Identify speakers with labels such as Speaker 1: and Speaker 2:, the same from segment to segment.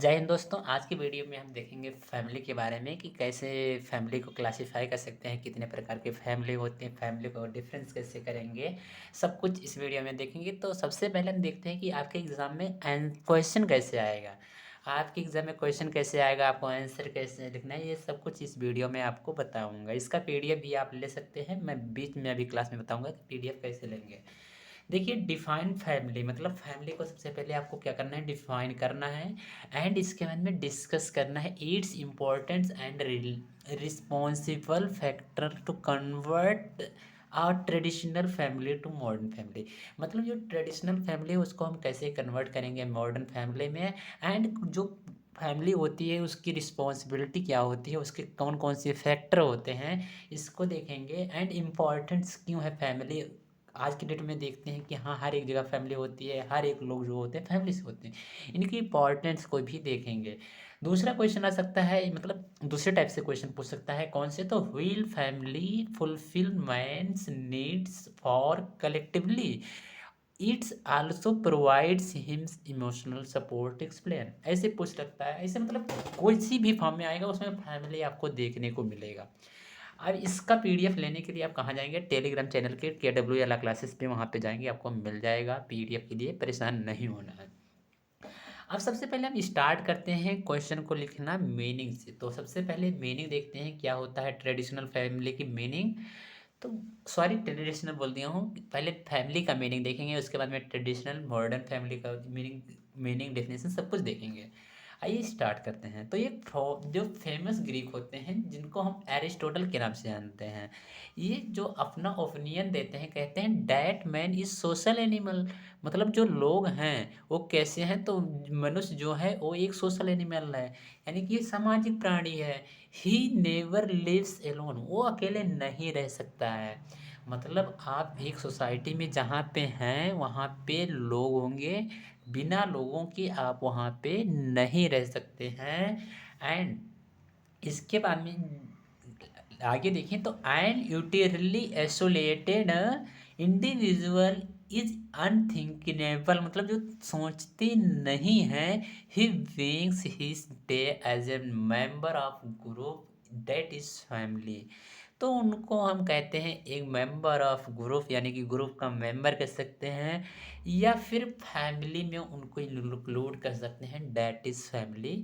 Speaker 1: जय हिंद दोस्तों। आज की वीडियो में हम देखेंगे फैमिली के बारे में कि कैसे फैमिली को क्लासिफाई कर सकते हैं, कितने प्रकार के फैमिली होते हैं, फैमिली को डिफरेंस कैसे करेंगे, सब कुछ इस वीडियो में देखेंगे। तो सबसे पहले हम देखते हैं कि आपके एग्ज़ाम में क्वेश्चन कैसे आएगा। आपके एग्ज़ाम में क्वेश्चन कैसे आएगा, आपको आंसर कैसे लिखना है, ये सब कुछ इस वीडियो में आपको बताऊँगा। इसका पीडीएफ भी आप ले सकते हैं, मैं बीच में अभी क्लास में बताऊँगा कि पीडीएफ कैसे लेंगे। देखिए, डिफाइन फैमिली मतलब फैमिली को सबसे पहले आपको क्या करना है, डिफाइन करना है एंड इसके बारे में डिस्कस करना है its importance and responsible factor to convert our traditional family to modern family. मतलब जो ट्रेडिशनल फैमिली है उसको हम कैसे कन्वर्ट करेंगे मॉडर्न फैमिली में, एंड जो फैमिली होती है उसकी रिस्पॉन्सिबिलिटी क्या होती है, उसके कौन कौन से फैक्टर होते हैं, इसको देखेंगे। एंड इम्पॉर्टेंस क्यों है फैमिली। आज की डेट में देखते हैं कि हाँ, हर एक जगह फैमिली होती है, हर एक लोग जो होते हैं फैमिली से होते हैं, इनकी इम्पोर्टेंस को भी देखेंगे। दूसरा क्वेश्चन आ सकता है, मतलब दूसरे टाइप से क्वेश्चन पूछ सकता है, कौन से, तो while family fulfil man's needs for collectively its also provides him emotional support explain, ऐसे पूछ सकता है। ऐसे मतलब कोई सी भी फॉर्म में आएगा उसमें फैमिली आपको देखने को मिलेगा। अब इसका पीडीएफ लेने के लिए आप कहाँ जाएंगे, टेलीग्राम चैनल के KW वाला क्लासेस पे, वहाँ पे जाएंगे, आपको मिल जाएगा। पीडीएफ के लिए परेशान नहीं होना है। अब सबसे पहले हम स्टार्ट करते हैं क्वेश्चन को लिखना मीनिंग से। तो सबसे पहले मीनिंग देखते हैं क्या होता है ट्रेडिशनल फैमिली की मीनिंग। तो सॉरी, ट्रेडिशनल बोल दिया हूँ, पहले फैमिली का मीनिंग देखेंगे, उसके बाद में ट्रेडिशनल मॉडर्न फैमिली का मीनिंग, डेफिनेशन सब कुछ देखेंगे। आइए स्टार्ट करते हैं। तो ये जो फेमस ग्रीक होते हैं जिनको हम एरिस्टोटल के नाम से जानते हैं, ये जो अपना ओपिनियन देते हैं, कहते हैं that man is social animal. मतलब जो लोग हैं वो कैसे हैं, तो मनुष्य जो है वो एक सोशल एनिमल है, यानी कि ये सामाजिक प्राणी है। ही नेवर लिव्स एलोन, वो अकेले नहीं रह सकता है। मतलब आप एक सोसाइटी में जहाँ पे हैं वहाँ पे लोग होंगे, बिना लोगों के आप वहाँ पे नहीं रह सकते हैं। एंड इसके बाद में आगे देखें तो and utterly isolated individual is unthinkable, मतलब जो सोचते नहीं है, he wings his day as a member of group that is family. तो उनको हम कहते हैं एक मेंबर ऑफ ग्रुप, यानी कि ग्रुप का मेंबर कह सकते हैं, या फिर फैमिली में उनको इंक्लूड कर सकते हैं, दैट इज फैमिली,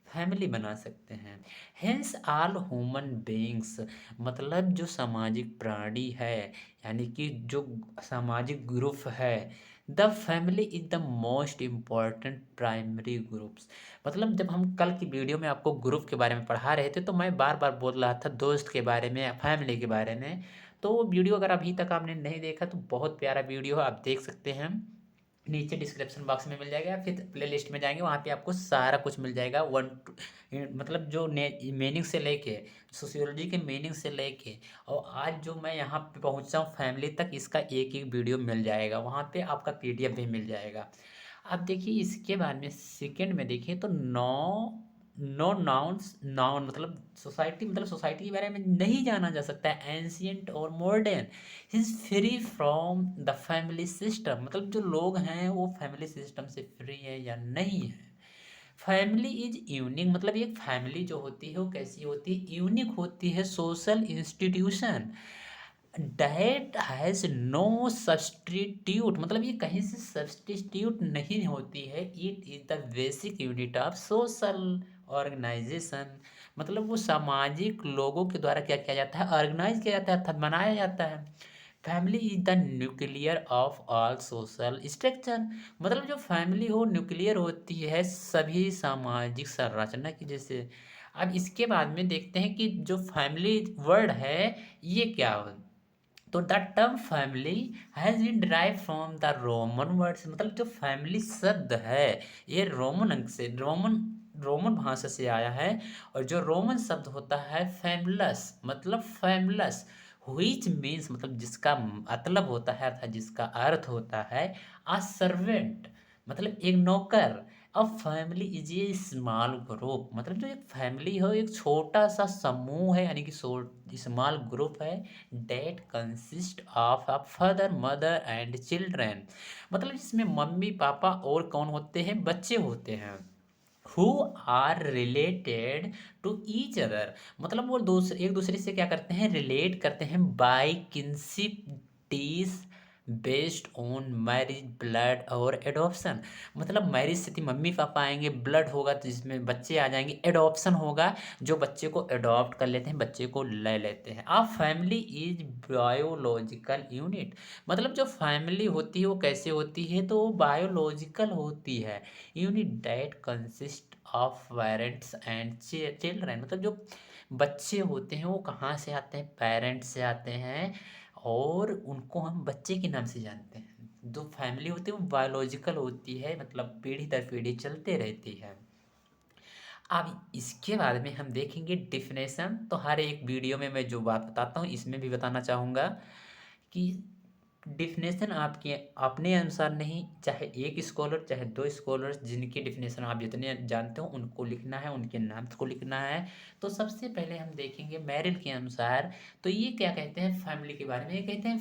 Speaker 1: फैमिली बना सकते हैं। हेंस ऑल ह्यूमन बीइंग्स, मतलब जो सामाजिक प्राणी है, यानी कि जो सामाजिक ग्रुप है, the family is the most important primary groups. मतलब जब हम कल की वीडियो में आपको ग्रुप के बारे में पढ़ा रहे थे तो मैं बार बार बोल रहा था दोस्त के बारे में, फैमिली के बारे में। तो वो वीडियो अगर अभी तक आपने नहीं देखा तो बहुत प्यारा वीडियो है, आप देख सकते हैं। नीचे डिस्क्रिप्शन बॉक्स में मिल जाएगा, या फिर प्ले लिस्ट में जाएंगे वहाँ पे आपको सारा कुछ मिल जाएगा। मतलब जो मीनिंग से लेके, सोशियोलॉजी के मीनिंग से लेके, और आज जो मैं यहाँ पे पहुँचा हूँ फैमिली तक, इसका एक एक वीडियो मिल जाएगा, वहाँ पे आपका पीडीएफ भी मिल जाएगा। अब देखिए इसके बाद में सेकंड में देखिए तो नो नाउन्स, नाउन मतलब सोसाइटी, मतलब सोसाइटी के बारे में नहीं जाना जा सकता है, एंशियंट और modern is free from the family system. मतलब जो लोग हैं वो फैमिली सिस्टम से फ्री है या नहीं है। फैमिली इज यूनिक, मतलब एक फैमिली जो होती है वो कैसी होती है, यूनिक होती है, social institution that has no substitute, मतलब ये कहीं से सब्सटीट्यूट नहीं होती है। It is the basic unit of social organisation, मतलब वो सामाजिक लोगों के द्वारा क्या किया जाता है, ऑर्गेनाइज किया जाता है, अर्थात बनाया जाता है। Family is the nuclear of all social structure, मतलब जो फैमिली हो न्यूक्लियर होती है सभी सामाजिक संरचना की जैसे। अब इसके बाद में देखते हैं कि जो फैमिली वर्ड है ये क्या हो। तो the term family has been derive from the Roman words, मतलब जो फैमिली शब्द है ये रोमन अंक से, रोमन भाषा से आया है। और जो रोमन शब्द होता है फैमिलस, मतलब फैमिलस हुईच मीन्स, मतलब जिसका मतलब होता है अर्थात जिसका अर्थ होता है अ सर्वेंट, मतलब एक नौकर। अब family is a small group, मतलब जो एक फैमिली हो एक छोटा सा समूह है, यानी कि स्मॉल ग्रुप है, that consist of a father mother and children, मतलब इसमें मम्मी पापा और कौन होते हैं, बच्चे होते हैं। Who are related to each other, मतलब वो दूसरे एक दूसरे से क्या करते हैं, रिलेट करते हैं by kinship ties based on marriage blood और एडॉप्शन। मतलब मैरिज से थी मम्मी पापा आएंगे, ब्लड होगा तो जिसमें बच्चे आ जाएंगे, एडॉप्शन होगा जो बच्चे को एडॉप्ट कर लेते हैं, बच्चे को ले लेते हैं। अब फैमिली इज बायोलॉजिकल यूनिट, मतलब जो फैमिली होती है वो कैसे होती है, तो वो बायोलॉजिकल होती है unit that consist of parents and children. मतलब जो बच्चे होते हैं वो कहाँ से आते हैं, पेरेंट्स से आते हैं, और उनको हम बच्चे के नाम से जानते हैं। जो फैमिली होती है वो बायोलॉजिकल होती है, मतलब पीढ़ी दर पीढ़ी चलते रहती है। अब इसके बारे में हम देखेंगे डिफिनेशन, तो हर एक वीडियो में मैं जो बात बताता हूँ इसमें भी बताना चाहूँगा कि डिफिनेशन आपके अपने अनुसार नहीं, चाहे एक स्कॉलर चाहे दो स्कॉलर्स जिनकी डिफिनेशन आप जितने जानते हो उनको लिखना है, उनके नाम को लिखना है। तो सबसे पहले हम देखेंगे मेरिल के अनुसार, तो ये क्या कहते हैं फैमिली के बारे में, ये कहते हैं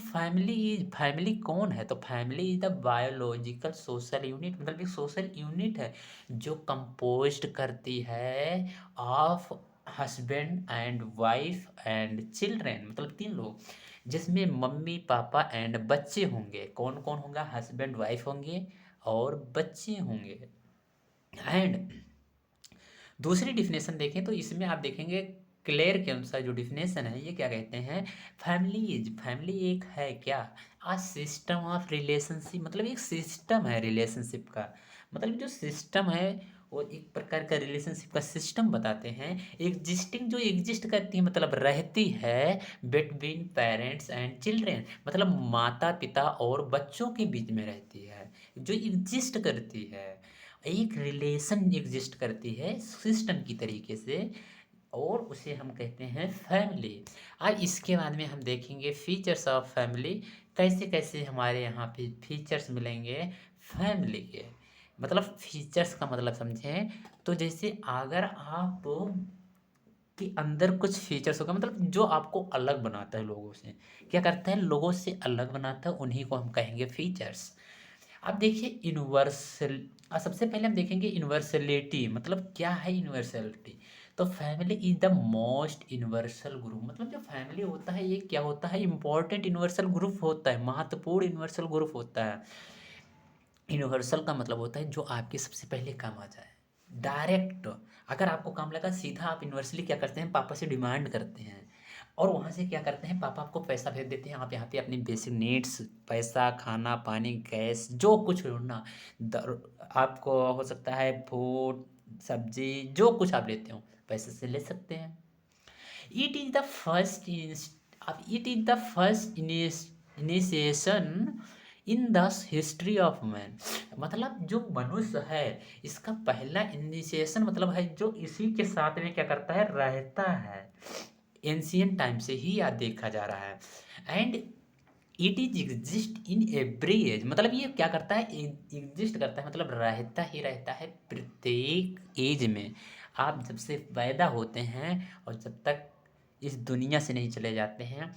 Speaker 1: फैमिली कौन है, तो family is the biological social unit, मतलब एक सोशल यूनिट है जो कंपोज्ड करती है of husband and wife and children, मतलब तीन लोग, जिसमें मम्मी पापा एंड बच्चे होंगे। कौन कौन होगा, हस्बैंड वाइफ होंगे और बच्चे होंगे। एंड दूसरी डिफिनेशन देखें तो इसमें आप देखेंगे क्लेयर के अनुसार जो डिफिनेशन है ये क्या कहते हैं, फैमिली एक है क्या, आ सिस्टम ऑफ रिलेशनशिप, मतलब एक सिस्टम है रिलेशनशिप का, मतलब जो सिस्टम है वो एक प्रकार का रिलेशनशिप का सिस्टम बताते हैं, एग्जिस्टिंग जो एग्जिस्ट करती है मतलब रहती है बिटवीन पेरेंट्स एंड चिल्ड्रेन, मतलब माता पिता और बच्चों के बीच में रहती है, जो एग्जिस्ट करती है, एक रिलेशन एग्जिस्ट करती है सिस्टम की तरीके से, और उसे हम कहते हैं फैमिली। आज इसके बाद में हम देखेंगे फीचर्स ऑफ फैमिली, कैसे कैसे हमारे यहाँ पे फीचर्स मिलेंगे फैमिली के, मतलब फीचर्स का मतलब समझें तो जैसे अगर आप के अंदर कुछ फीचर्स होगा, मतलब जो आपको अलग बनाता है लोगों से, क्या करता है लोगों से अलग बनाता है, उन्हीं को हम कहेंगे फीचर्स। अब देखिए यूनिवर्सल, सबसे पहले हम देखेंगे यूनिवर्सलिटी, मतलब क्या है यूनिवर्सलिटी, तो family is the most universal group, मतलब जो फैमिली होता है ये क्या होता है, इंपॉर्टेंट यूनिवर्सल ग्रुप होता है, महत्वपूर्ण यूनिवर्सल ग्रुप होता है। यूनिवर्सल का मतलब होता है जो आपके सबसे पहले काम आ जाए, डायरेक्ट, अगर आपको काम लगा सीधा आप यूनिवर्सली क्या करते हैं, पापा से डिमांड करते हैं, और वहाँ से क्या करते हैं पापा आपको पैसा भेज देते हैं, आप यहाँ पे अपनी बेसिक नीड्स, पैसा, खाना पानी, गैस, जो कुछ ढूंढना, आपको हो सकता है फूड, सब्जी, जो कुछ आप लेते हो पैसे से ले सकते हैं। इट इज द फर्स्ट अब it is the first initiation in the history of man, मतलब जो मनुष्य है इसका पहला इनिशिएशन मतलब है जो इसी के साथ में क्या करता है, रहता है, एंशियंट टाइम से ही याद देखा जा रहा है। And it is exist in every age, मतलब ये क्या करता है, एग्जिस्ट करता है मतलब रहता ही रहता है प्रत्येक एज में। आप जब से पैदा होते हैं और जब तक इस दुनिया से नहीं चले जाते हैं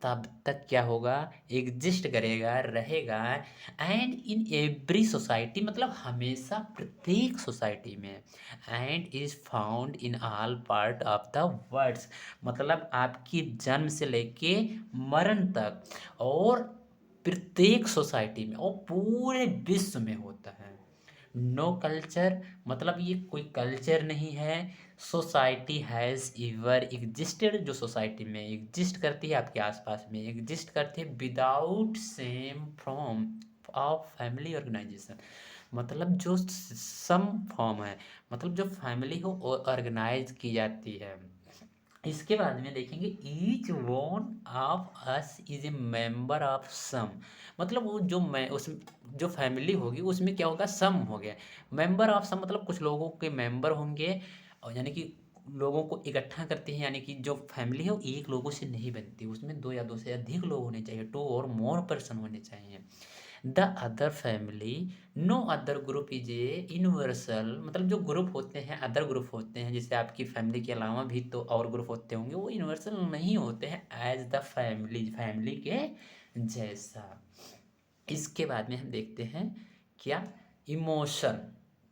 Speaker 1: तब तक क्या होगा, एग्जिस्ट करेगा, रहेगा। एंड इन एवरी सोसाइटी, मतलब हमेशा प्रत्येक सोसाइटी में, and is found in all part of the words, मतलब आपकी जन्म से लेके मरण तक, और प्रत्येक सोसाइटी में और पूरे विश्व में होता है। नो कल्चर, मतलब ये कोई कल्चर नहीं है, सोसाइटी हैज़ एवर एग्जिस्टेड, जो सोसाइटी में एग्जिस्ट करती है आपके आसपास में एग्जिस्ट करती है without same from of family organisation, मतलब जो सम फॉर्म है, मतलब जो फैमिली हो ऑर्गेनाइज की जाती है। इसके बाद में देखेंगे each one of us is a member of some, मतलब वो जो मैं उस जो फैमिली होगी उसमें क्या होगा, सम हो गया, मेंबर ऑफ सम मतलब कुछ लोगों के मेंबर होंगे, और यानी कि लोगों को इकट्ठा करते हैं, यानी कि जो फैमिली है वो एक लोगों से नहीं बनती, उसमें दो या दो से अधिक लोग होने चाहिए, टू और मोर पर्सन होने चाहिए। The other family, no other group is a universal, मतलब जो ग्रुप होते हैं अदर ग्रुप होते हैं जैसे आपकी फैमिली के अलावा भी तो और ग्रुप होते होंगे, वो यूनिवर्सल नहीं होते हैं एज द फैमिली के जैसा। इसके बाद में हम देखते हैं क्या, इमोशन,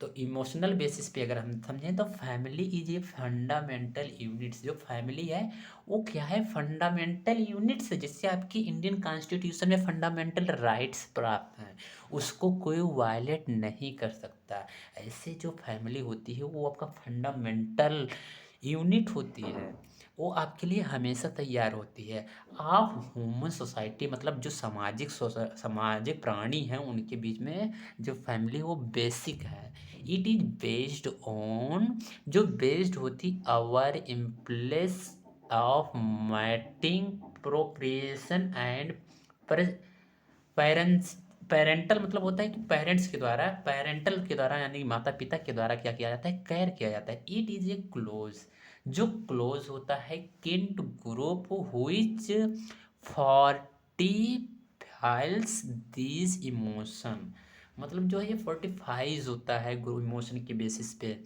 Speaker 1: तो इमोशनल बेसिस पे अगर हम समझें तो family is a fundamental units. जो फैमिली है वो क्या है, फंडामेंटल यूनिट्स है, जिससे आपकी इंडियन कॉन्स्टिट्यूशन में फंडामेंटल राइट्स प्राप्त हैं, उसको कोई वायलेट नहीं कर सकता। ऐसे जो फैमिली होती है वो आपका फंडामेंटल यूनिट होती है, वो आपके लिए हमेशा तैयार होती है। आप ह्यूमन सोसाइटी मतलब जो सामाजिक प्राणी हैं उनके बीच में जो फैमिली वो बेसिक है। इट इज बेस्ड ऑन, जो बेस्ड होती our impulse of mating, procreation and parents. Parental मतलब होता है कि पेरेंटल के द्वारा यानी माता पिता के द्वारा क्या किया जाता है, केयर किया जाता है। इट इज ए क्लोज, जो क्लोज होता है knit group which fortifies these emotion. मतलब जो है ये फोर्टिफाइज होता है ग्रुप इमोशन के बेसिस पे।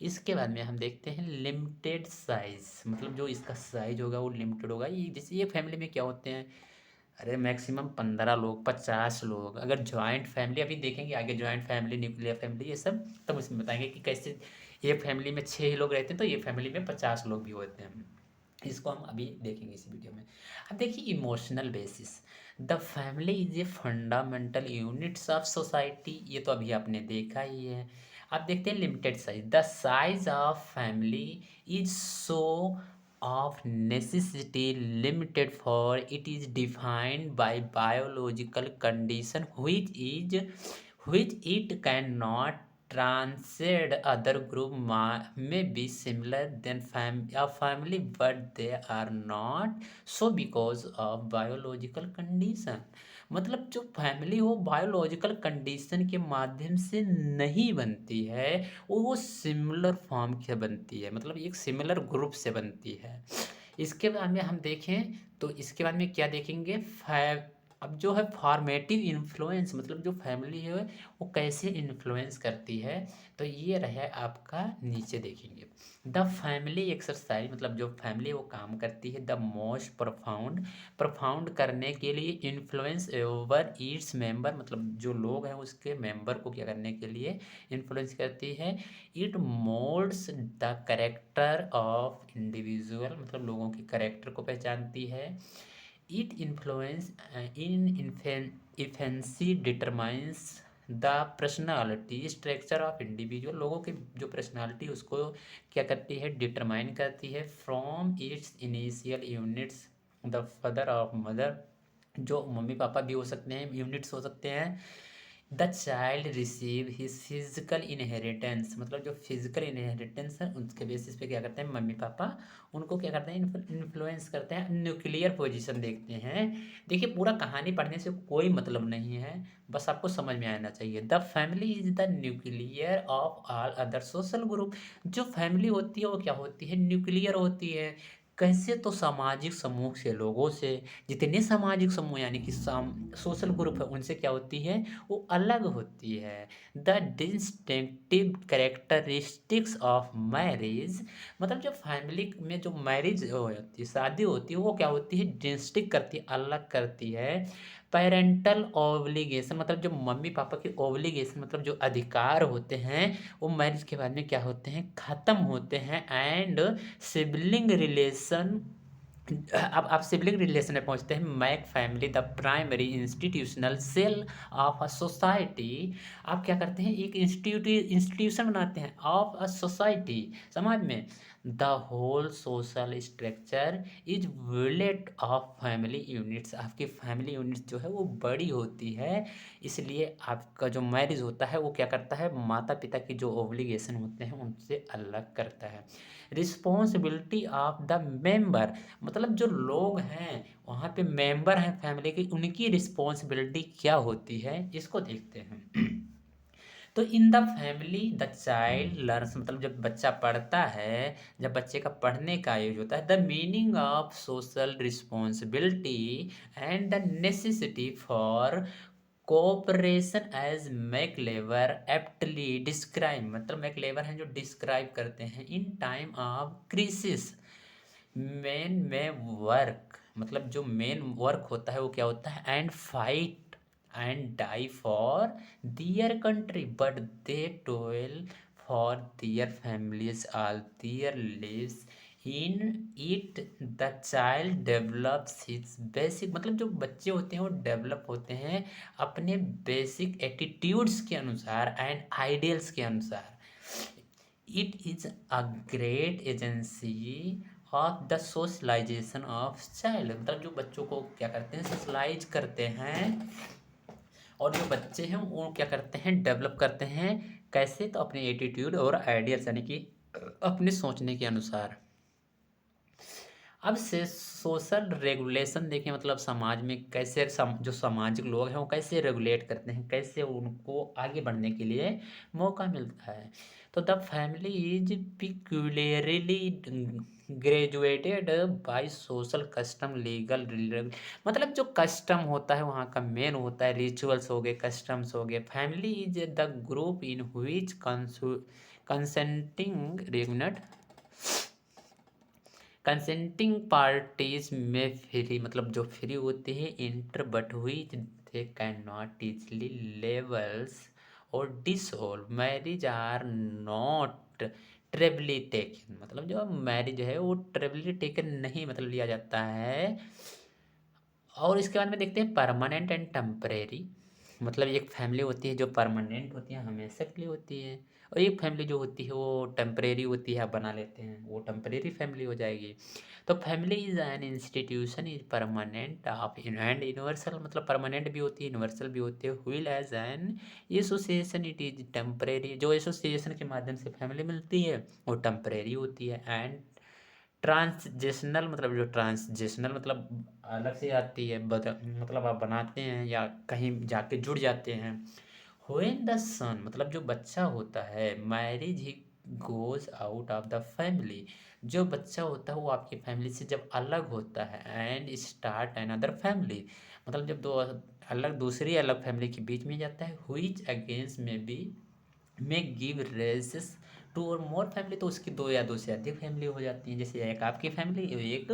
Speaker 1: इसके बाद में हम देखते हैं लिमिटेड साइज, मतलब जो इसका साइज होगा वो लिमिटेड होगा। ये जैसे ये फैमिली में क्या होते हैं, अरे मैक्सिमम 15 लोग, 50 लोग। अगर जॉइंट फैमिली अभी देखेंगे आगे, जॉइंट फैमिली, न्यूक्लियर फैमिली, ये सब तब उसमें बताएंगे कि कैसे ये फैमिली में 6 लोग रहते हैं तो ये फैमिली में 50 लोग भी होते हैं। इसको हम अभी देखेंगे इस वीडियो में। अब देखिए emotional basis, the family is a fundamental units of society, ये तो अभी आपने देखा ही है। अब देखते हैं limited size, the size of family is so of necessity limited, for it is defined by biological condition which it cannot transcend. Other group may be similar than a family but they are not so because of biological condition। मतलब जो family हो biological condition के माध्यम से नहीं बनती है, वो सिमिलर फॉर्म से बनती है, मतलब एक सिमिलर ग्रुप से बनती है। इसके बाद में हम देखें तो इसके बाद में क्या देखेंगे, अब जो है फॉर्मेटिव इन्फ्लुएंस, मतलब जो फैमिली है वो कैसे इन्फ्लुएंस करती है, तो ये रहे आपका नीचे देखेंगे। द फैमिली एक्सरसाइज, मतलब जो फैमिली वो काम करती है द मोस्ट प्रोफाउंड, प्रोफाउंड करने के लिए इन्फ्लुएंस ओवर ईट्स मेंबर, मतलब जो लोग हैं उसके मेंबर को क्या करने के लिए इन्फ्लुएंस करती है। It moulds the character of individual, मतलब लोगों के करेक्टर को पहचानती है। It influence in infancy determines the personality structure of individual, लोगों के जो पर्सनालिटी उसको क्या करती है, डिटरमाइन करती है। From its initial units, the father of mother, जो मम्मी पापा भी हो सकते हैं, यूनिट्स हो सकते हैं। The child receive his physical inheritance, मतलब जो फिजिकल इनहेरिटेंस है उसके बेसिस पे क्या करते हैं मम्मी पापा उनको क्या करते हैं, इन्फ्लुएंस करते हैं। न्यूक्लियर पोजीशन देखते हैं। देखिए पूरा कहानी पढ़ने से कोई मतलब नहीं है, बस आपको समझ में आना चाहिए। The family is the nuclear of all other social group, जो फैमिली होती है वो क्या होती है, न्यूक्लियर होती है। कैसे, तो सामाजिक समूह से, लोगों से, जितने सामाजिक समूह यानी कि सोशल ग्रुप है उनसे क्या होती है, वो अलग होती है। The distinctive characteristics of marriage, मतलब जो फैमिली में जो मैरिज होती है, शादी होती है, वो क्या होती है, डिस्टिंक्ट करती है, अलग करती है। पेरेंटल ओब्लिगेशन, मतलब जो मम्मी पापा के ओब्लिगेशन, मतलब जो अधिकार होते हैं वो मैरिज के बाद में क्या होते हैं, ख़त्म होते हैं। एंड सिबलिंग रिलेशन, अब आप सिबलिंग रिलेशन में पहुंचते हैं। Make family the primary institutional cell of a society, आप क्या करते हैं, एक इंस्टीट्यूशन बनाते हैं ऑफ अ सोसाइटी, समाज में। The whole social structure is built of family units, आपकी फैमिली यूनिट्स जो है वो बड़ी होती है, इसलिए आपका जो मैरिज होता है वो क्या करता है, माता पिता की जो ओब्लिगेशन होते हैं उनसे अलग करता है। रिस्पॉन्सिबिलिटी ऑफ द मेंबर, मतलब जो लोग हैं वहाँ पे मेंबर हैं फैमिली की, उनकी रिस्पॉन्सिबिलिटी क्या होती है, इसको देखते हैं। तो in the family the child learns, मतलब जब बच्चा पढ़ता है, जब बच्चे का पढ़ने का एज होता है, the meaning of social responsibility and the necessity for cooperation as MacIver aptly describe, मतलब मैकलेवर हैं जो डिस्क्राइब करते हैं। In time of crisis men may work, मतलब जो मेन वर्क होता है वो क्या होता है, and fight and die for their country, but they toil for their families all their lives. In it the child develops his basic, मतलब जो बच्चे होते हैं वो डेवलप होते हैं अपने बेसिक एटीट्यूड्स के अनुसार एंड आइडियल्स के अनुसार। It is a great agency of the socialisation of child, मतलब जो बच्चों को क्या करते हैं सोशलाइज करते हैं, और जो बच्चे हैं वो क्या करते हैं डेवलप करते हैं कैसे, तो अपने एटीट्यूड और आइडियल्स यानी कि अपने सोचने के अनुसार। अब से सोशल रेगुलेशन देखें, मतलब समाज में कैसे जो सामाजिक लोग हैं वो कैसे रेगुलेट करते हैं, कैसे उनको आगे बढ़ने के लिए मौका मिलता है। तो the family is peculiarly graduated by social custom legal, मतलब जो कस्टम होता है वहाँ का मेन होता है रिचुअल्स हो गए, कस्टम्स हो गए। Family is the group in which consenting regulate consenting parties में फ्री, मतलब जो फ्री होते हैं इंटर, बट हुई they can not easily levels और डिसऑल्व मैरिज आर नॉट ट्रेवली टेकन, मतलब जो मैरिज है वो ट्रेवली टेकन नहीं मतलब लिया जाता है। और इसके बाद में देखते हैं परमानेंट एंड टेम्परेरी, मतलब एक फैमिली होती है जो परमानेंट होती है हमेशा के लिए होती है, और एक फैमिली जो होती है वो टेम्परेरी होती है, आप बना लेते हैं वो टेम्परेरी फैमिली हो जाएगी। तो family is an institution is permanent of and universal, मतलब परमानेंट भी होती है यूनिवर्सल भी होती है। While as an association it is temporary, जो एसोसिएशन के माध्यम से फैमिली मिलती है वो टेम्परेरी होती है। एंड ट्रांसजेशनल, मतलब जो ट्रांसजेशनल मतलब अलग से आती है मतलब आप बनाते हैं या कहीं जाके जुड़ जाते हैं। व्हेन द सन, मतलब जो बच्चा होता है marriage he goes out of the family, जो बच्चा होता है वो आपकी फैमिली से जब अलग होता है एंड स्टार्ट अनदर फैमिली, मतलब जब दो अलग दूसरी अलग फैमिली के बीच में जाता है। हुईच अगेंस्ट में बी में गिव रेजेस टू और मोर फैमिली, तो उसकी दो या दो से अधिक फैमिली हो जाती हैं, जैसे एक आपकी फैमिली, एक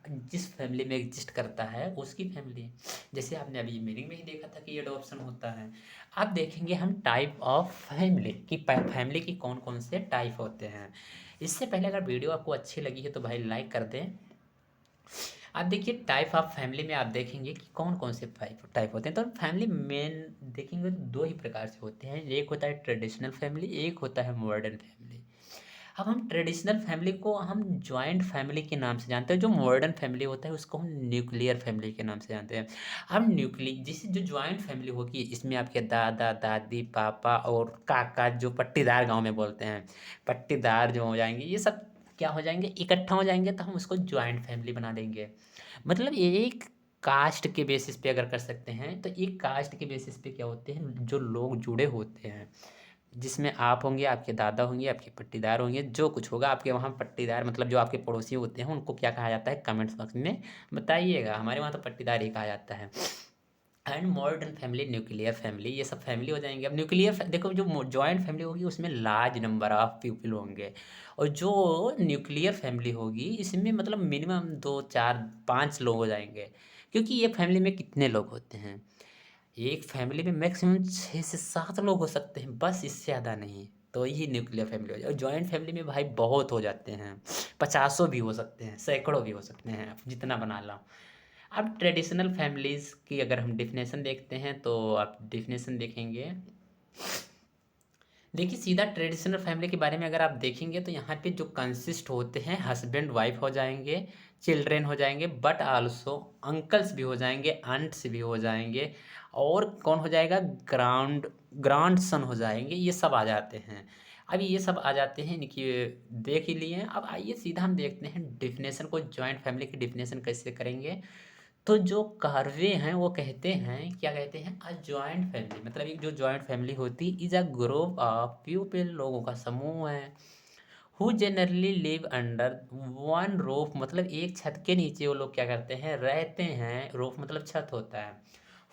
Speaker 1: जिस फैमिली में एग्जिस्ट करता है उसकी फैमिली। जैसे आपने अभी मीनिंग में ही देखा था कि एडॉप्शन होता है। अब देखेंगे हम टाइप ऑफ फैमिली कि फैमिली की कौन कौन से टाइप होते हैं। इससे पहले अगर वीडियो आपको अच्छी लगी है तो भाई लाइक कर दें। अब देखिए टाइप ऑफ फैमिली में आप देखेंगे कि कौन कौन से टाइप होते हैं। तो फैमिली मेन देखेंगे तो दो ही प्रकार से होते हैं, एक होता है ट्रेडिशनल फैमिली, एक होता है मॉडर्न फैमिली। अब हम ट्रेडिशनल फैमिली को हम जॉइंट फैमिली के नाम से जानते हैं, जो मॉडर्न फैमिली होता है उसको हम न्यूक्लियर फैमिली के नाम से जानते हैं। अब जैसे जो जॉइंट फैमिली होगी इसमें आपके दादा दादी पापा और काका, जो पट्टीदार गांव में बोलते हैं, पट्टीदार जो हो जाएंगे ये सब क्या हो जाएंगे इकट्ठा हो जाएंगे, तो हम उसको जॉइंट फैमिली बना देंगे। मतलब ये एक कास्ट के बेसिस पे अगर कर सकते हैं, तो एक कास्ट के बेसिस पे क्या होते हैं जो लोग जुड़े होते हैं, जिसमें आप होंगे, आपके दादा होंगे, आपके पट्टीदार होंगे, जो कुछ होगा आपके वहाँ पट्टीदार, मतलब जो आपके पड़ोसी होते हैं उनको क्या कहा जाता है कमेंट्स बॉक्स में बताइएगा। हमारे वहाँ तो पट्टीदार ही कहा जाता है। And modern family, nuclear family, ये सब फैमिली हो जाएंगे। अब न्यूक्लियर देखो जो जॉइंट फैमिली होगी उसमें लार्ज नंबर ऑफ पीपल होंगे, और जो न्यूक्लियर फैमिली होगी इसमें मतलब मिनिमम 2 4 5 लोग हो जाएंगे। क्योंकि ये फैमिली में कितने लोग होते हैं, एक फैमिली में मैक्सिमम 6 से 7 लोग हो सकते हैं, बस इससे ज़्यादा नहीं। तो यही न्यूक्लियर फैमिली हो जाए। और जॉइंट फैमिली में भाई बहुत हो जाते हैं, पचासों भी हो सकते हैं, सैकड़ों भी हो सकते हैं, आप जितना बना लो। अब ट्रेडिशनल फैमिलीज़ की अगर हम डिफिनेशन देखते हैं तो आप डिफिनेशन देखेंगे, देखिए सीधा ट्रेडिशनल फैमिली के बारे में अगर आप देखेंगे तो यहाँ पे जो कंसिस्ट होते हैं हस्बैंड वाइफ हो जाएंगे, चिल्ड्रेन हो जाएंगे, बट आल्सो अंकल्स भी हो जाएंगे, आंट्स भी हो जाएंगे, और कौन हो जाएगा ग्रांड सन हो जाएंगे, ये सब आ जाते हैं। अब ये सब आ जाते हैं इनकी देख ही लिए। अब आइए सीधा हम देखते हैं डिफिनेशन को, जॉइंट फैमिली की डिफिनेशन कैसे करेंगे। तो जो कार्वे हैं वो कहते हैं, क्या कहते हैं, अ जॉइंट फैमिली, मतलब एक जो जॉइंट फैमिली होती is a group of people, लोगों का समूह है, who generally live under one roof, मतलब एक छत के नीचे वो लोग क्या करते हैं रहते हैं, रूफ मतलब छत होता है।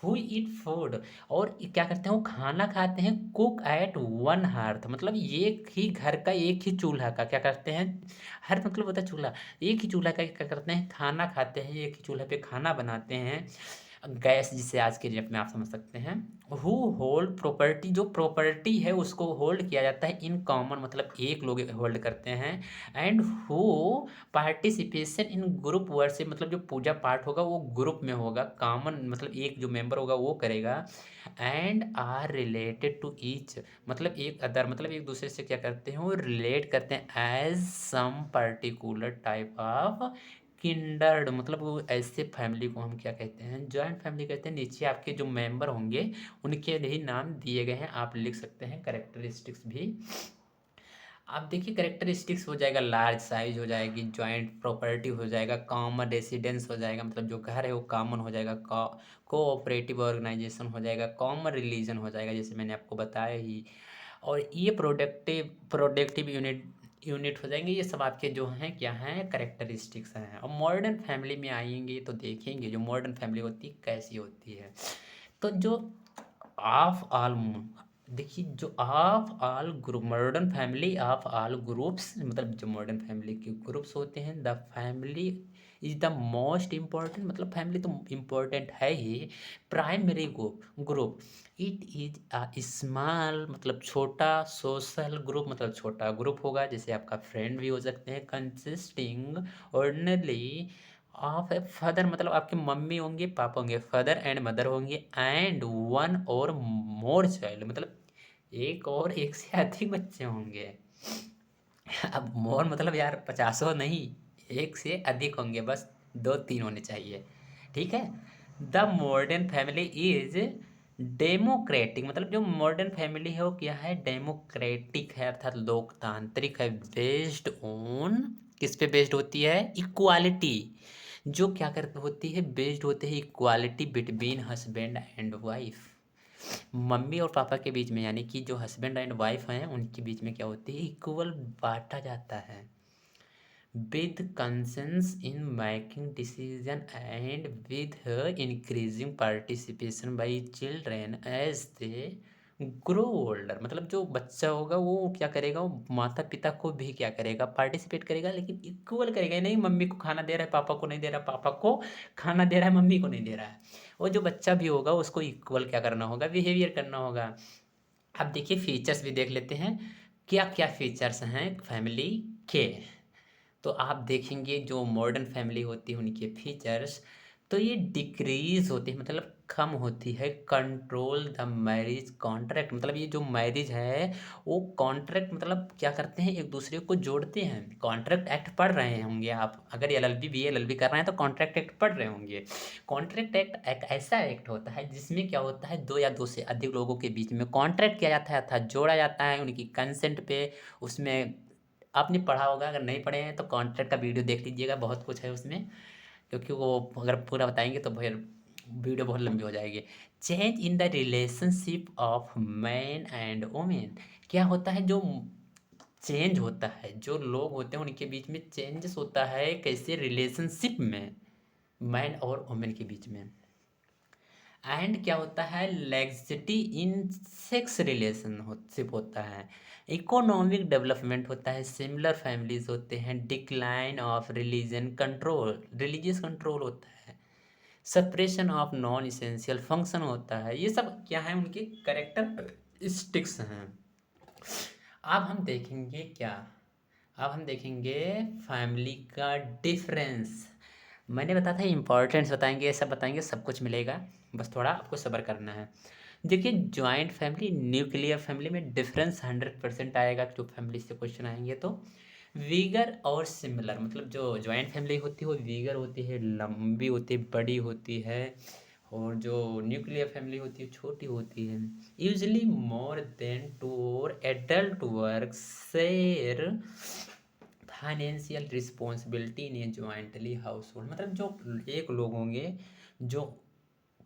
Speaker 1: हु ईट फूड, और क्या करते हैं वो खाना खाते हैं, कुक एट वन हार्थ, मतलब एक ही घर का एक ही चूल्हा का क्या करते हैं, हर मतलब होता है चूल्हा, एक ही चूल्हा का क्या करते हैं खाना खाते हैं, एक ही चूल्हे पे खाना बनाते हैं। गैस जिसे आज के डेट में आप समझ सकते हैं। हु होल्ड प्रॉपर्टी, जो प्रॉपर्टी है उसको होल्ड किया जाता है इन कॉमन, मतलब एक लोग होल्ड करते हैं। And who participation in group worship, मतलब जो पूजा पाठ होगा वो ग्रुप में होगा, कॉमन मतलब एक जो मेंबर होगा वो करेगा। And are related to each, मतलब एक अदर, मतलब एक दूसरे से क्या करते हैं वो रिलेट करते हैं as some particular type of kindred, मतलब वो ऐसे फैमिली को हम क्या कहते हैं, जॉइंट फैमिली कहते हैं। नीचे आपके जो मेंबर होंगे उनके भी नाम दिए गए हैं, आप लिख सकते हैं कैरेक्टरिस्टिक्स भी। आप देखिए कैरेक्टरिस्टिक्स हो जाएगा, लार्ज साइज हो जाएगी, जॉइंट प्रॉपर्टी हो जाएगा, कॉमन रेसिडेंस हो जाएगा, मतलब जो घर है वो कॉमन हो जाएगा, कोऑपरेटिव ऑर्गेनाइजेशन हो जाएगा, कॉमन रिलीजन हो जाएगा जैसे मैंने आपको बताया ही। और ये प्रोडक्टिव प्रोडक्टिव यूनिट यूनिट हो जाएंगे। ये सब आपके जो हैं क्या हैं, करेक्टरिस्टिक्स हैं। और मॉडर्न फैमिली में आएंगे तो देखेंगे जो मॉडर्न फैमिली होती है कैसी होती है। तो जो ऑफ ऑल, देखिए जो of all group, modern family of all groups, मतलब जो मॉडर्न फैमिली के ग्रुप्स होते हैं, the family is the most important, मतलब फैमिली तो इम्पोर्टेंट है ही, primary group. It is a small, मतलब छोटा, सोशल ग्रुप, मतलब छोटा ग्रुप होगा, जैसे आपका फ्रेंड भी हो सकते हैं, consisting ordinarily of a father, मतलब आपके मम्मी होंगे पापा होंगे, फादर एंड मदर होंगे, एंड वन और मोर चाइल्ड, मतलब एक और एक से अधिक बच्चे होंगे। अब मोर मतलब यार पचासों नहीं, एक से अधिक होंगे, बस दो तीन होने चाहिए, ठीक है। The modern family is democratic, मतलब जो मॉडर्न फैमिली है वो क्या है, डेमोक्रेटिक है, अर्थात लोकतांत्रिक है, बेस्ड ऑन, किस पे बेस्ड होती है, इक्वालिटी, जो क्या करते होती है, बेस्ड होते हैं equality between husband and wife, mummy और पापा के बीच में, यानी कि जो हस्बैंड एंड वाइफ हैं उनके बीच में क्या होती है, इक्वल बांटा जाता है, with consensus in making decision and with increasing participation by children as they grow older, मतलब जो बच्चा होगा वो क्या करेगा, वो माता पिता को भी क्या करेगा, पार्टिसिपेट करेगा, लेकिन इक्वल करेगा, नहीं मम्मी को खाना दे रहा है पापा को नहीं दे रहा, पापा को खाना दे रहा है मम्मी को नहीं दे रहा है। वो जो बच्चा भी होगा उसको इक्वल क्या करना होगा, बिहेवियर करना होगा। अब देखिए फीचर्स भी देख लेते हैं, क्या क्या फीचर्स हैं फैमिली के। तो आप देखेंगे जो मॉडर्न फैमिली होती है उनके फीचर्स, तो ये डिक्रीज होती है, मतलब कम होती है, कंट्रोल द मैरिज कॉन्ट्रैक्ट, मतलब ये जो मैरिज है वो कॉन्ट्रैक्ट, मतलब क्या करते हैं एक दूसरे को जोड़ते हैं। कॉन्ट्रैक्ट एक्ट पढ़ रहे होंगे आप, अगर एलएलबी बीएलएलबी कर रहे हैं तो कॉन्ट्रैक्ट एक्ट पढ़ रहे होंगे। कॉन्ट्रैक्ट एक्ट एक ऐसा एक्ट होता है जिसमें क्या होता है, दो या दो से अधिक लोगों के बीच में कॉन्ट्रैक्ट किया जाता है, अर्थात जोड़ा जाता है उनकी कंसेंट पे। उसमें आपने पढ़ा होगा, अगर नहीं पढ़े हैं तो कॉन्ट्रैक्ट का वीडियो देख लीजिएगा, बहुत कुछ है उसमें, क्योंकि वो अगर पूरा बताएंगे तो फिर वीडियो बहुत लंबी हो जाएगी। Change in the relationship of man and women, क्या होता है, जो चेंज होता है, जो लोग होते हैं उनके बीच में चेंजेस होता है, कैसे, रिलेशनशिप में, मैन और वुमेन के बीच में। एंड क्या होता है, लेग्सिटी इन सेक्स रिलेशनशिप होता है, इकोनॉमिक डेवलपमेंट होता है, सिमिलर फैमिलीज होते हैं, decline of religion control, religious control होता है, suppression of non essential function होता है। ये सब क्या है, उनके करेक्टरिस्टिक्स हैं। अब हम देखेंगे क्या, अब हम देखेंगे फैमिली का डिफरेंस। मैंने बताया था इंपॉर्टेंस बताएंगे, ये सब बताएंगे, सब कुछ मिलेगा, बस थोड़ा आपको सब्र करना है। देखिए जॉइंट फैमिली न्यूक्लियर फैमिली में डिफरेंस 100% आएगा, जो फैमिली से क्वेश्चन आएंगे तो। वीगर और सिमिलर, मतलब जो जॉइंट फैमिली होती है वो वीगर होती है, लंबी होती है, बड़ी होती है, और जो न्यूक्लियर फैमिली होती है छोटी होती है। यूजली मोर देन टू और adult work share financial responsibility इन ए जॉइंटली हाउस होल्ड, मतलब जो एक लोग होंगे जो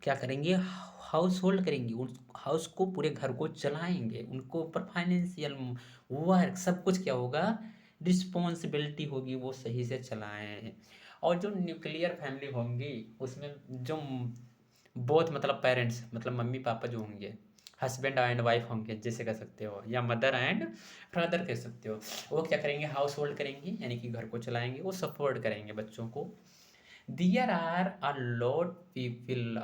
Speaker 1: क्या करेंगे, हाउस होल्ड करेंगे, उस हाउस को, पूरे घर को चलाएंगे, उनको ऊपर फाइनेंशियल वर्क सब कुछ क्या होगा, रिस्पॉन्सिबिलिटी होगी, वो सही से चलाएं। और जो न्यूक्लियर फैमिली होंगी उसमें जो बोथ, मतलब पेरेंट्स, मतलब मम्मी पापा जो होंगे, हस्बैंड एंड वाइफ होंगे जैसे कह सकते हो, या मदर एंड फादर कह सकते हो, वो क्या करेंगे, हाउस होल्ड करेंगे, यानी कि घर को चलाएंगे, वो सपोर्ट करेंगे बच्चों को, There are a lot people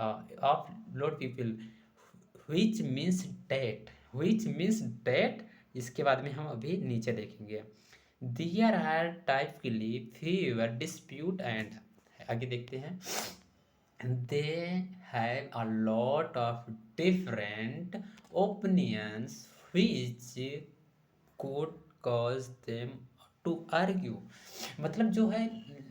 Speaker 1: which means that इसके बाद में हम अभी नीचे देखेंगे। There are typically fewer dispute and आगे देखते हैं। They have a lot of different opinions which could cause them to argue। मतलब जो है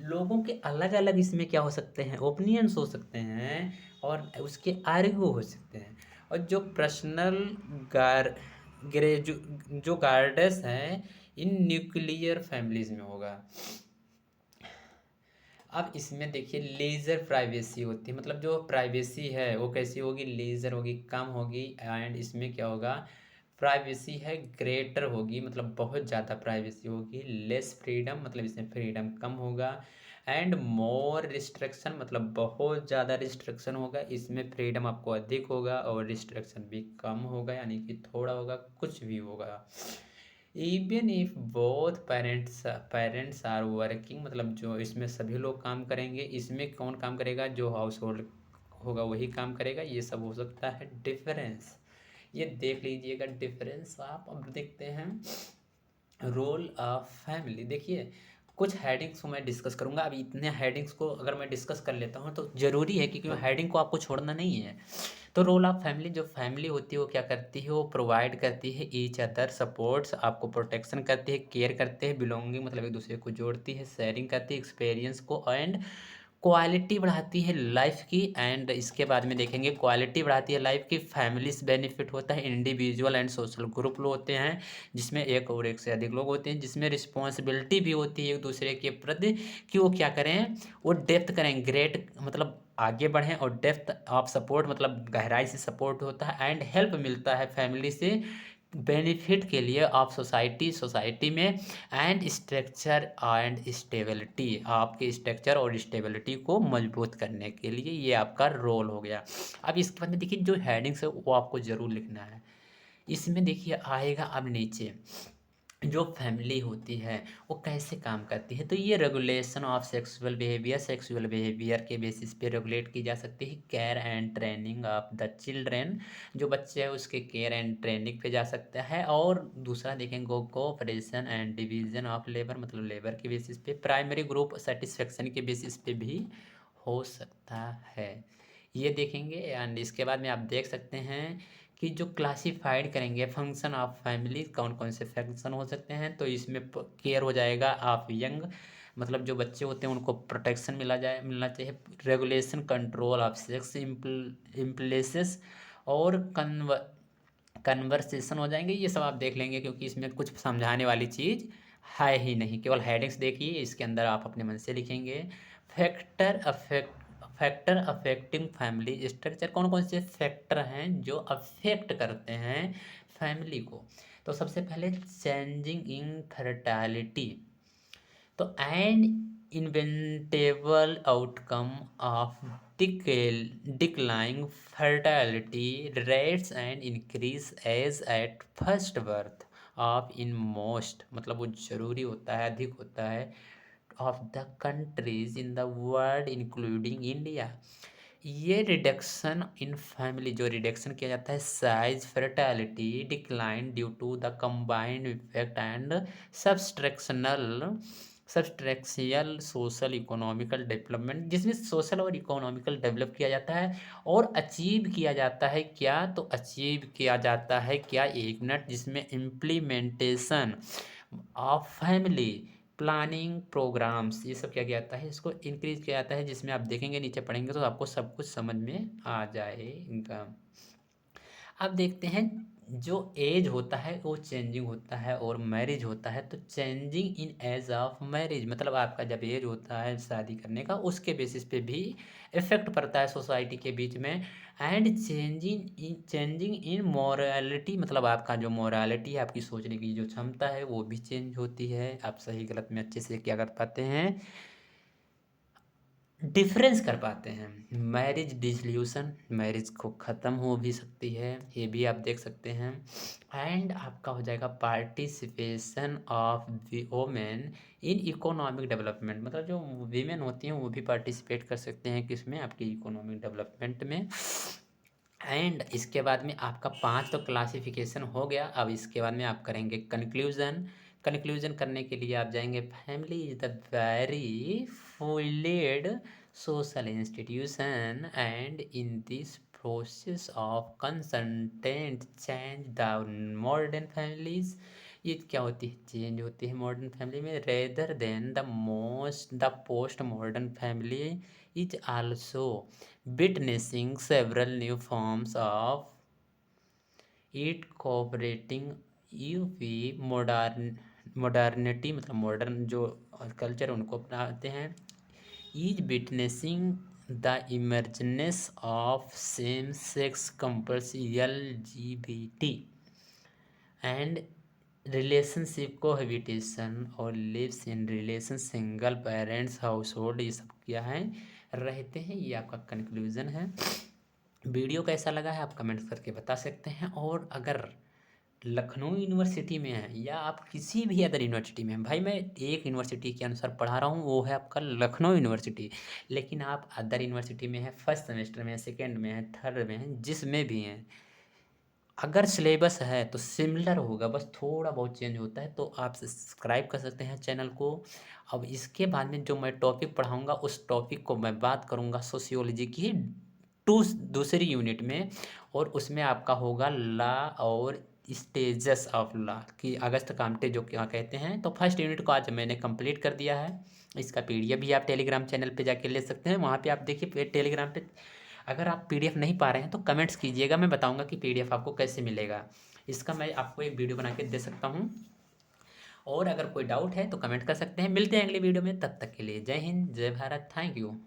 Speaker 1: लोगों के अलग अलग इसमें क्या हो सकते हैं, ओपिनियंस हो सकते हैं और उसके आर्ग्यू हो सकते हैं। और जो पर्सनल गार ग्रेजु जो गार्डस हैं इन न्यूक्लियर फैमिलीज में होगा। अब इसमें देखिए लेज़र प्राइवेसी होती है, मतलब जो प्राइवेसी है वो कैसी होगी, लेज़र होगी, कम होगी। एंड इसमें क्या होगा, प्राइवेसी है ग्रेटर होगी, मतलब बहुत ज़्यादा प्राइवेसी होगी। लेस फ्रीडम मतलब इसमें फ्रीडम कम होगा। एंड मोर रिस्ट्रिक्शन मतलब बहुत ज़्यादा रिस्ट्रिक्शन होगा, इसमें फ्रीडम आपको अधिक होगा और रिस्ट्रिक्शन भी कम होगा, यानी कि थोड़ा होगा, कुछ भी होगा। Even if both parents are working मतलब जो इसमें सभी लोग काम करेंगे, इसमें कौन काम करेगा, जो हाउस होल्ड होगा वही काम करेगा, ये सब हो सकता है डिफरेंस। ये देख लीजिएगा डिफरेंस। आप अब देखते हैं रोल ऑफ फैमिली। देखिए कुछ हेडिंग्स को मैं डिस्कस करूंगा। अब इतने हेडिंग्स को अगर मैं डिस्कस कर लेता हूं तो ज़रूरी है कि क्योंकि हेडिंग को आपको छोड़ना नहीं है। तो रोल ऑफ फैमिली, जो फैमिली होती है वो क्या करती है, वो प्रोवाइड करती है ईच अदर सपोर्ट्स, आपको प्रोटेक्शन करती है, केयर करते हैं, बिलोंगिंग मतलब एक दूसरे को जोड़ती है, शेयरिंग करती है एक्सपीरियंस को, एंड क्वालिटी बढ़ाती है लाइफ की। एंड इसके बाद में देखेंगे क्वालिटी बढ़ाती है लाइफ की, फैमिली से बेनिफिट होता है, इंडिविजुअल एंड सोशल ग्रुप लोग होते हैं जिसमें एक और एक से अधिक लोग होते हैं, जिसमें रिस्पॉन्सिबिलिटी भी होती है एक दूसरे के प्रति कि वो क्या करें, वो डेप्थ करें, ग्रेट मतलब आगे बढ़ें, और डेप्थ ऑफ सपोर्ट मतलब गहराई से सपोर्ट होता है, एंड हेल्प मिलता है फैमिली से बेनिफिट के लिए ऑफ सोसाइटी में, एंड स्ट्रक्चर एंड स्टेबिलिटी, आपके स्ट्रक्चर और स्टेबिलिटी को मजबूत करने के लिए ये आपका रोल हो गया। अब इसके बाद में देखिए जो हेडिंग्स है वो आपको ज़रूर लिखना है। इसमें देखिए आएगा अब नीचे जो फैमिली होती है वो कैसे काम करती है, तो ये रेगुलेशन ऑफ सेक्सुअल बिहेवियर के बेसिस पे रेगुलेट की जा सकती है। Care and training of the children, जो बच्चे है उसके केयर एंड ट्रेनिंग पे जा सकता है। और दूसरा देखेंगे cooperation and division of labour, मतलब लेबर के बेसिस पे, प्राइमरी ग्रुप सेटिस्फेक्शन के बेसिस पे भी हो सकता है, ये देखेंगे। एंड इसके बाद में आप देख सकते हैं कि जो क्लासिफाइड करेंगे फंक्शन ऑफ फैमिली, कौन कौन से फंक्शन हो सकते हैं, तो इसमें केयर हो जाएगा ऑफ यंग, मतलब जो बच्चे होते हैं उनको प्रोटेक्शन मिलना चाहिए, रेगुलेशन कंट्रोल ऑफ सेक्स इम्प्लेसेस, और कन्वर्सेशन हो जाएंगे। ये सब आप देख लेंगे क्योंकि इसमें कुछ समझाने वाली चीज़ है ही नहीं, केवल हेडिंग्स देखिए, इसके अंदर आप अपने मन से लिखेंगे। फैक्टर अफेक्टिंग फैमिली स्ट्रक्चर, कौन कौन से फैक्टर हैं जो अफेक्ट करते हैं फैमिली को, तो सबसे पहले चेंजिंग इन फर्टालिटी, तो and inevitable outcome of declining fertility rates and increase age at first birth of in most, मतलब वो ज़रूरी होता है, अधिक होता है, of the countries in the world including India. ये रिडक्शन इन फैमिली, जो रिडक्शन किया जाता है size fertility decline due to the combined effect and substantial substantial social economical development, जिसमें सोशल और इकोनॉमिकल डेवलप किया जाता है और अचीव किया जाता है क्या, तो अचीव किया जाता है क्या, एक मिनट, जिसमें implementation of family planning programmes, ये सब क्या किया जाता है, इसको इंक्रीज किया जाता है, जिसमें आप देखेंगे नीचे पढ़ेंगे तो आपको सब कुछ समझ में आ जाएगा। अब देखते हैं जो एज होता है वो चेंजिंग होता है और मैरिज होता है, तो changing in age of marriage मतलब आपका जब एज होता है शादी करने का उसके बेसिस पे भी इफेक्ट पड़ता है सोसाइटी के बीच में। एंड चेंजिंग इन मोरालिटी, मतलब आपका जो मोरालिटी है, आपकी सोचने की जो क्षमता है वो भी चेंज होती है, आप सही गलत में अच्छे से क्या कर पाते हैं, डिफरेंस कर पाते हैं। मैरिज डिसल्यूशन, मैरिज को ख़त्म हो भी सकती है, ये भी आप देख सकते हैं। एंड आपका हो जाएगा participation of women in economic development, मतलब जो वीमेन होती हैं वो भी पार्टिसिपेट कर सकते हैं किसमें, आपकी इकोनॉमिक डेवलपमेंट में। एंड इसके बाद में आपका 5 तो क्लासिफिकेशन हो गया। अब इसके बाद में आप करेंगे कंक्लूज़न। कंक्लूज़न करने के लिए आप जाएँगे, family is the very fluid social institution and in this process of constant change the modern families. ये क्या होती है, चेंज होती है मॉडर्न फैमिली में, rather than the post modern family is also witnessing several new forms of it cooperating यूपी modernity, मतलब modern जो कल्चर उनको अपनाते हैं, is witnessing the emergence of same sex couples LGBT and relationship cohabitation और lives in relation single parents house hold, ये सब क्या है, रहते हैं। ये आपका कंक्लूजन है। वीडियो कैसा लगा है आप कमेंट्स करके बता सकते हैं। और अगर लखनऊ यूनिवर्सिटी में है या आप किसी भी अदर यूनिवर्सिटी में हैं, भाई मैं एक यूनिवर्सिटी के अनुसार पढ़ा रहा हूँ, वो है आपका लखनऊ यूनिवर्सिटी, लेकिन आप अदर यूनिवर्सिटी में है, फर्स्ट सेमेस्टर में है, सेकेंड में है, थर्ड में है, जिसमें भी हैं, अगर सिलेबस है तो सिमिलर होगा, बस थोड़ा बहुत चेंज होता है। तो आप सब्सक्राइब कर सकते हैं चैनल को। अब इसके बाद में जो मैं टॉपिक पढ़ाऊँगा उस टॉपिक को मैं बात करूँगा सोशियोलॉजी की दूसरी यूनिट में, और उसमें आपका होगा लॉ और स्टेजेस ऑफ लॉ कि अगस्त कामटे जो क्या कहते हैं। तो फर्स्ट यूनिट को आज मैंने कंप्लीट कर दिया है। इसका PDF भी आप टेलीग्राम चैनल पे जाके ले सकते हैं, वहाँ पे आप देखिए टेलीग्राम पे। अगर आप PDF नहीं पा रहे हैं तो कमेंट्स कीजिएगा, मैं बताऊंगा कि PDF आपको कैसे मिलेगा। इसका मैं आपको एक वीडियो बना के दे सकता हूँ। और अगर कोई डाउट है तो कमेंट कर सकते हैं। मिलते हैं अगली वीडियो में, तब तक के लिए जय हिंद जय भारत, थैंक यू।